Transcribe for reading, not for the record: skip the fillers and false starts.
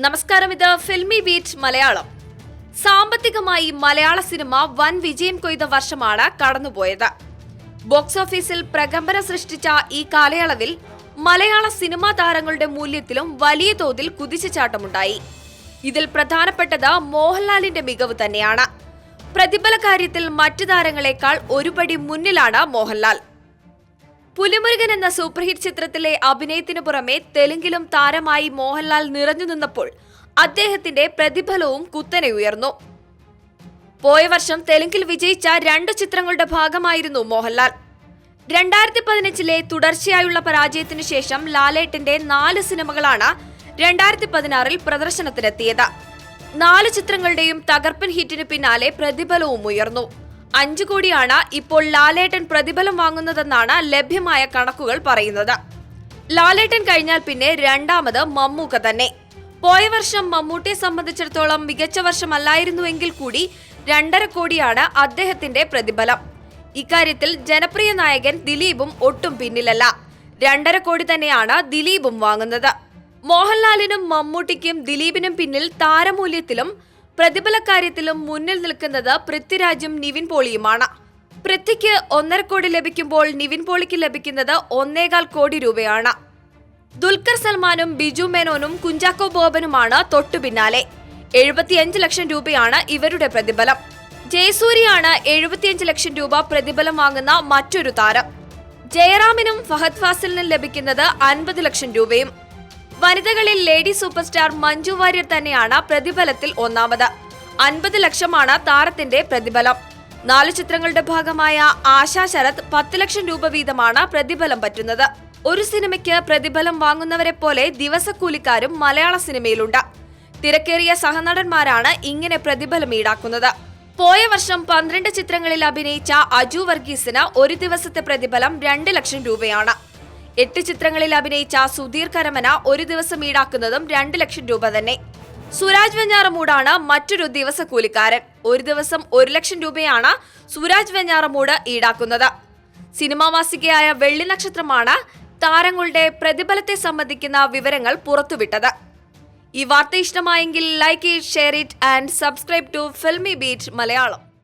നമസ്കാരം, ഇത് filmy beat Malayalam. സാമ്പത്തികമായി മലയാള സിനിമ വൻ വിജയം കൊയ്ത വർഷമാണ് കടന്നുപോയത്. ബോക്സ് ഓഫീസിൽ പ്രകമ്പനം സൃഷ്ടിച്ച ഈ കാലയളവിൽ മലയാള സിനിമാ താരങ്ങളുടെ മൂല്യത്തിലും വലിയ തോതിൽ കുതിച്ചുചാട്ടമുണ്ടായി. ഇതിൽ പ്രധാനപ്പെട്ടത് മോഹൻലാലിന്റെ മികവ് തന്നെയാണ്. പ്രതിഫല കാര്യത്തിൽ മറ്റു താരങ്ങളെക്കാൾ ഒരുപടി മുന്നിലാണ് മോഹൻലാൽ. പുലിമുരുകൻ എന്ന സൂപ്പർഹിറ്റ് ചിത്രത്തിലെ അഭിനയത്തിനു പുറമെ തെലുങ്കിലും താരമായി മോഹൻലാൽ നിറഞ്ഞു നിന്നപ്പോൾ അദ്ദേഹത്തിന്റെ പ്രതിഫലവും കുത്തനെ ഉയർന്നു. പോയ വർഷം തെലുങ്കിൽ വിജയിച്ച 2 ചിത്രങ്ങളുടെ ഭാഗമായിരുന്നു മോഹൻലാൽ. 2015 തുടർച്ചയായുള്ള പരാജയത്തിനു ശേഷം ലാലേട്ടന്റെ 4 സിനിമകളാണ് 2016 പ്രദർശനത്തിനെത്തിയത്. 4 ചിത്രങ്ങളുടെയും തകർപ്പൻ ഹിറ്റിന് പിന്നാലെ പ്രതിഫലവും ഉയർന്നു. 5 കോടിയാണ് ഇപ്പോൾ ലാലേട്ടൻ പ്രതിഫലം വാങ്ങുന്നതെന്നാണ് ലഭ്യമായ കണക്കുകൾ പറയുന്നത്. ലാലേട്ടൻ കഴിഞ്ഞാൽ പിന്നെ രണ്ടാമത് മമ്മൂക്ക തന്നെ. പോയ വർഷം മമ്മൂട്ടിയെ സംബന്ധിച്ചിടത്തോളം മികച്ച വർഷമല്ലായിരുന്നുവെങ്കിൽ കൂടി 2.5 കോടിയാണ് അദ്ദേഹത്തിന്റെ പ്രതിഫലം. ഇക്കാര്യത്തിൽ ജനപ്രിയ നായകൻ ദിലീപും ഒട്ടും പിന്നിലല്ല. 2.5 കോടി തന്നെയാണ് ദിലീപും വാങ്ങുന്നത്. മോഹൻലാലിനും മമ്മൂട്ടിക്കും ദിലീപിനും പിന്നിൽ താരമൂല്യത്തിലും പ്രതിഫലക്കാര്യത്തിലും മുന്നിൽ നിൽക്കുന്നത് പൃഥ്വിരാജും നിവിൻ പോളിയുമാണ്. പൃഥ്വിക്ക് 1.5 കോടി ലഭിക്കുമ്പോൾ നിവിൻ പോളിക്ക് ലഭിക്കുന്നത് 1.25 കോടി രൂപയാണ്. ദുൽഖർ സൽമാനും ബിജു മേനോനും കുഞ്ചാക്കോ ബോബനുമാണ് തൊട്ടു പിന്നാലെ. 75 ലക്ഷം രൂപയാണ് ഇവരുടെ പ്രതിഫലം. ജയസൂര്യയാണ് 75 ലക്ഷം രൂപ പ്രതിഫലം വാങ്ങുന്ന മറ്റൊരു താരം. ജയറാമിനും ഫഹദ് ഫാസിലിനും ലഭിക്കുന്നത് 50 ലക്ഷം രൂപയും. വനിതകളിൽ lady super star Manju Warrier തന്നെയാണ് പ്രതിഫലത്തിൽ ഒന്നാമത്. 50 ലക്ഷമാണ് താരത്തിന്റെ പ്രതിഫലം. 4 ചിത്രങ്ങളുടെ ഭാഗമായ ആശാ ശരത് 10 ലക്ഷം രൂപ വീതമാണ് പ്രതിഫലം പറ്റുന്നത്. ഒരു സിനിമയ്ക്ക് പ്രതിഫലം വാങ്ങുന്നവരെ പോലെ ദിവസക്കൂലിക്കാരും മലയാള സിനിമയിലുണ്ട്. തിരക്കേറിയ സഹനടന്മാരാണ് ഇങ്ങനെ പ്രതിഫലം ഈടാക്കുന്നത്. പോയ വർഷം 12 ചിത്രങ്ങളിൽ അഭിനയിച്ച അജു വർഗീസിന് ഒരു ദിവസത്തെ പ്രതിഫലം 2 ലക്ഷം രൂപയാണ്. 8 ചിത്രങ്ങളിൽ അഭിനയിച്ച സുധീർ കരമന ഒരു ദിവസം ഈടാക്കുന്നതും 2 ലക്ഷം രൂപ തന്നെ. സുരാജ് വെഞ്ഞാറമൂടാണ് മറ്റൊരു ദിവസക്കൂലിക്കാരൻ. ഒരു ദിവസം 1 ലക്ഷം രൂപയാണ് സുരാജ് വെഞ്ഞാറമൂട് ഈടാക്കുന്നത്. സിനിമാ മാസികയായ വെള്ളി നക്ഷത്രമാണ് താരങ്ങളുടെ പ്രതിഫലത്തെ സംബന്ധിക്കുന്ന വിവരങ്ങൾ പുറത്തുവിട്ടത്. ഈ വാർത്ത ഇഷ്ടമായെങ്കിൽ like it, share it and subscribe to Filmibeat Malayalam.